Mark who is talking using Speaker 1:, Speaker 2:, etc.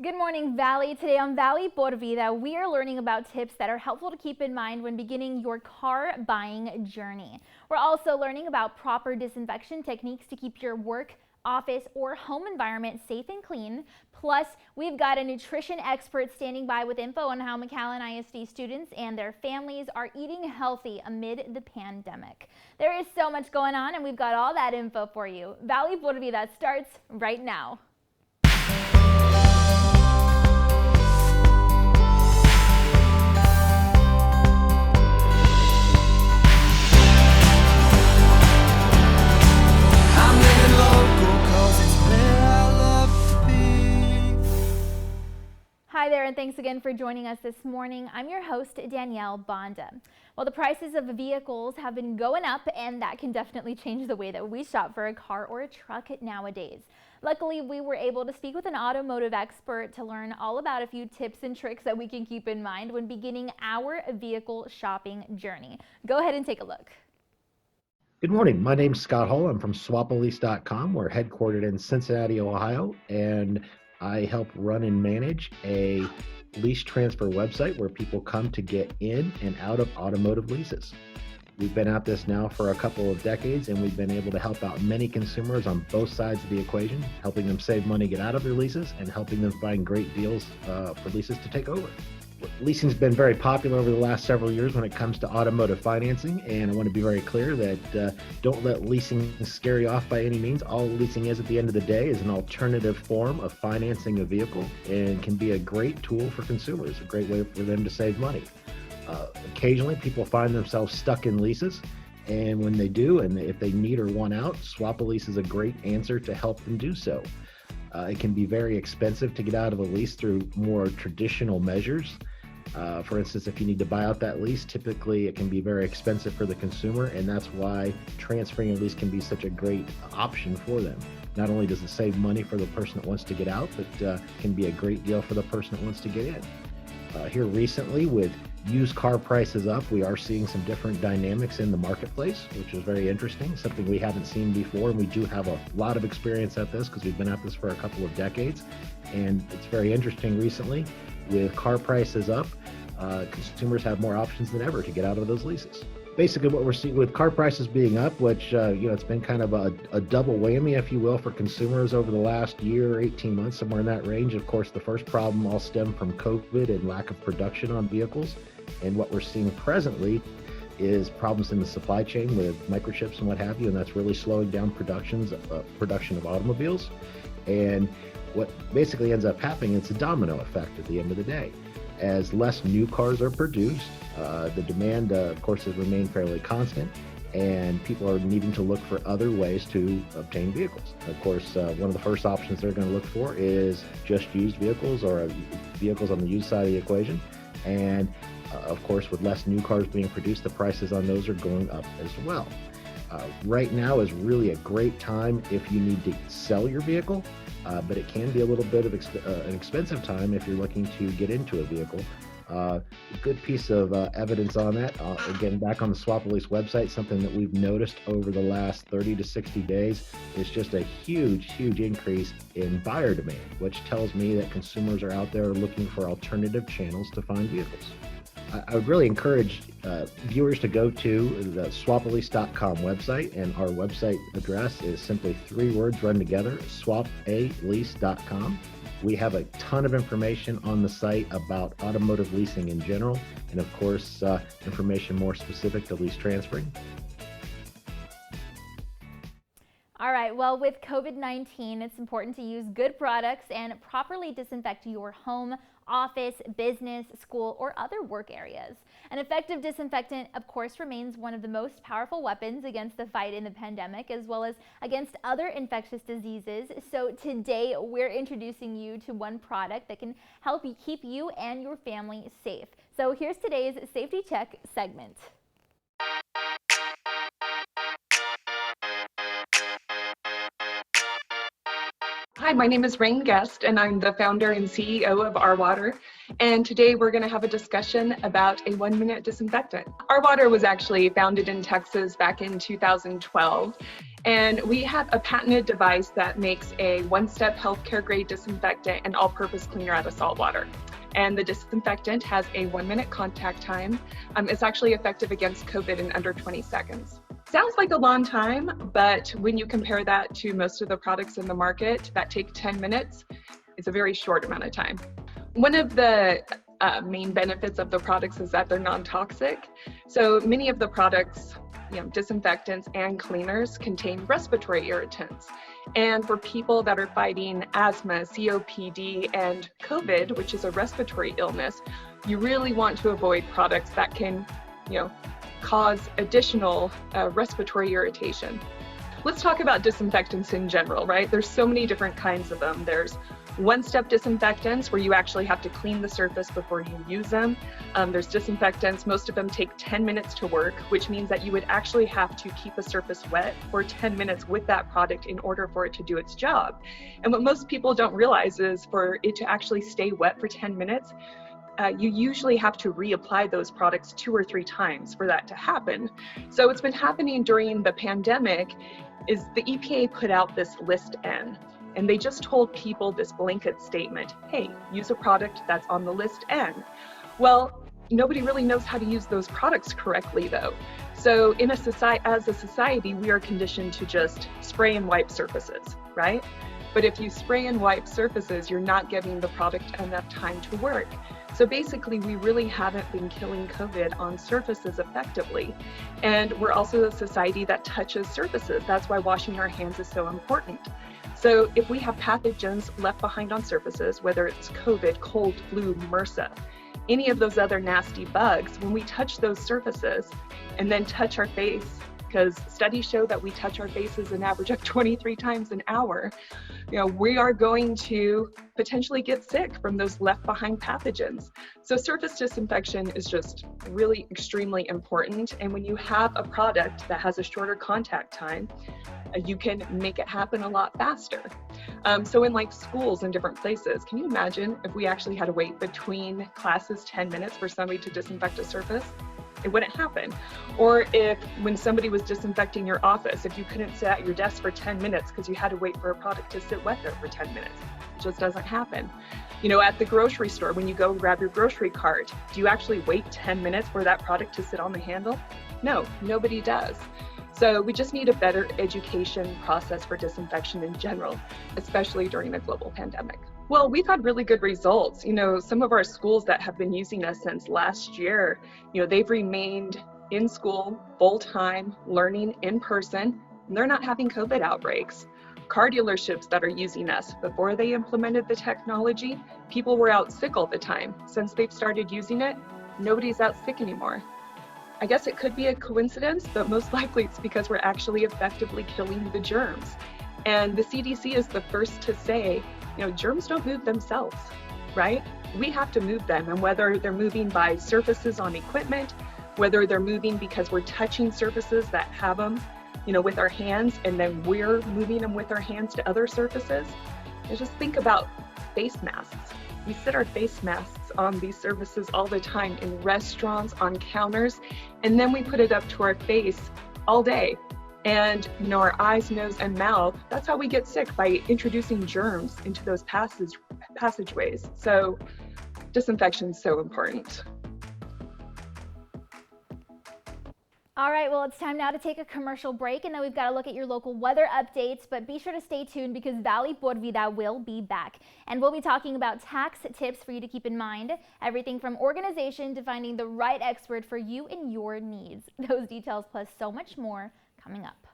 Speaker 1: Good morning, Valley. Today on Valley por Vida, we are learning about tips that are helpful to keep in mind when beginning your car buying journey. We're also learning about proper disinfection techniques to keep your work, office, or home environment safe and clean. Plus, we've got a nutrition expert standing by with info on how McAllen ISD students and their families are eating healthy amid the pandemic. There is so much going on, and we've got all that info for you. Valley por Vida starts right now. Hi there, and thanks again for joining us this morning. I'm your host, Danielle Banda. Well, the prices of vehicles have been going up, and that can definitely change the way that we shop for a car or a truck nowadays. Luckily, we were able to speak with an automotive expert to learn all about a few tips and tricks that we can keep in mind when beginning our vehicle shopping journey. Go ahead and take a look.
Speaker 2: Good morning. My name's Scott Hull. I'm from swapalease.com. We're headquartered in Cincinnati, Ohio, and I help run and manage a lease transfer website where people come to get in and out of automotive leases. We've been at this now for a couple of decades, and we've been able to help out many consumers on both sides of the equation, helping them save money, get out of their leases, and helping them find great deals for leases to take over. Leasing's been very popular over the last several years when it comes to automotive financing, and I want to be very clear that don't let leasing scare you off by any means. All leasing is at the end of the day is an alternative form of financing a vehicle and can be a great tool for consumers, a great way for them to save money. Occasionally people find themselves stuck in leases, and when they do, and if they need or want out, Swap a Lease is a great answer to help them do so. It can be very expensive to get out of a lease through more traditional measures. For instance, if you need to buy out that lease, typically it can be very expensive for the consumer, and that's why transferring a lease can be such a great option for them. Not only does it save money for the person that wants to get out, but can be a great deal for the person that wants to get in. Here recently, with used car prices up, we are seeing some different dynamics in the marketplace, which is very interesting, something we haven't seen before. And we do have a lot of experience at this because we've been at this for a couple of decades. And it's very interesting recently, with car prices up, consumers have more options than ever to get out of those leases. Basically what we're seeing with car prices being up, which, it's been kind of a double whammy, if you will, for consumers over the last year or 18 months, somewhere in that range. Of course, the first problem all stemmed from COVID and lack of production on vehicles. And what we're seeing presently is problems in the supply chain with microchips and what have you, and that's really slowing down production of automobiles. And what basically ends up happening, it's a domino effect at the end of the day. As less new cars are produced, the demand, of course, has remained fairly constant, and people are needing to look for other ways to obtain vehicles. Of course, one of the first options they're going to look for is just used vehicles or vehicles on the used side of the equation. And of course, with less new cars being produced, the prices on those are going up as well. Right now is really a great time if you need to sell your vehicle, but it can be a little bit of an expensive time if you're looking to get into a vehicle. A good piece of evidence on that, again, back on the Swap a Lease website, something that we've noticed over the last 30 to 60 days is just a huge increase in buyer demand, which tells me that consumers are out there looking for alternative channels to find vehicles. I would really encourage viewers to go to the swapalease.com website, and our website address is simply 3 words run together, swapalease.com. We have a ton of information on the site about automotive leasing in general, and of course, information more specific to lease transferring.
Speaker 1: All right, well, with COVID-19, it's important to use good products and properly disinfect your home, office, business, school, or other work areas. An effective disinfectant, of course, remains one of the most powerful weapons against the fight in the pandemic, as well as against other infectious diseases. So today, we're introducing you to one product that can help you keep you and your family safe. So here's today's Safety Check segment.
Speaker 3: Hi, my name is Rain Guest, and I'm the founder and CEO of Our Water. And today we're going to have a discussion about a 1-minute disinfectant. Our Water was actually founded in Texas back in 2012. And we have a patented device that makes a one-step healthcare grade disinfectant and all-purpose cleaner out of salt water. And the disinfectant has a 1-minute contact time. It's actually effective against COVID in under 20 seconds. Sounds like a long time, but when you compare that to most of the products in the market that take 10 minutes, it's a very short amount of time. One of the main benefits of the products is that they're non-toxic. So many of the products, disinfectants and cleaners, contain respiratory irritants. And for people that are fighting asthma, COPD, and COVID, which is a respiratory illness, you really want to avoid products that can, cause additional respiratory irritation. Let's talk about disinfectants in general, right? There's so many different kinds of them. There's one-step disinfectants where you actually have to clean the surface before you use them. There's disinfectants, most of them take 10 minutes to work, which means that you would actually have to keep a surface wet for 10 minutes with that product in order for it to do its job. And what most people don't realize is for it to actually stay wet for 10 minutes, you usually have to reapply those products 2 or 3 times for that to happen. So what's been happening during the pandemic is the EPA put out this list N, and they just told people this blanket statement, hey, use a product that's on the list N. Well, nobody really knows how to use those products correctly though. So as a society, we are conditioned to just spray and wipe surfaces, right? But if you spray and wipe surfaces, you're not giving the product enough time to work. So basically, we really haven't been killing COVID on surfaces effectively. And we're also a society that touches surfaces. That's why washing our hands is so important. So if we have pathogens left behind on surfaces, whether it's COVID, cold, flu, MRSA, any of those other nasty bugs, when we touch those surfaces and then touch our face, because studies show that we touch our faces an average of 23 times an hour, we are going to potentially get sick from those left behind pathogens. So surface disinfection is just really extremely important. And when you have a product that has a shorter contact time, you can make it happen a lot faster. So in like schools and different places, can you imagine if we actually had to wait between classes 10 minutes for somebody to disinfect a surface? It wouldn't happen. Or if when somebody was disinfecting your office, if you couldn't sit at your desk for 10 minutes because you had to wait for a product to sit wet there for 10 minutes, it just doesn't happen. At the grocery store, when you go grab your grocery cart, do you actually wait 10 minutes for that product to sit on the handle? No, nobody does. So we just need a better education process for disinfection in general, especially during a global pandemic. Well, we've had really good results. Some of our schools that have been using us since last year, they've remained in school full-time, learning in person, and they're not having COVID outbreaks. Car dealerships that are using us, before they implemented the technology, people were out sick all the time. Since they've started using it, nobody's out sick anymore. I guess it could be a coincidence, but most likely it's because we're actually effectively killing the germs. And the CDC is the first to say, germs don't move themselves, right? We have to move them. And whether they're moving by surfaces on equipment, whether they're moving because we're touching surfaces that have them, with our hands, and then we're moving them with our hands to other surfaces. And just think about face masks. We sit our face masks on these surfaces all the time in restaurants, on counters, and then we put it up to our face all day. And our eyes, nose, and mouth, that's how we get sick, by introducing germs into those passageways. So disinfection is so important.
Speaker 1: All right, well, it's time now to take a commercial break, and then we've got to look at your local weather updates, but be sure to stay tuned because Valley por Vida will be back. And we'll be talking about tax tips for you to keep in mind, everything from organization to finding the right expert for you and your needs. Those details plus so much more coming up.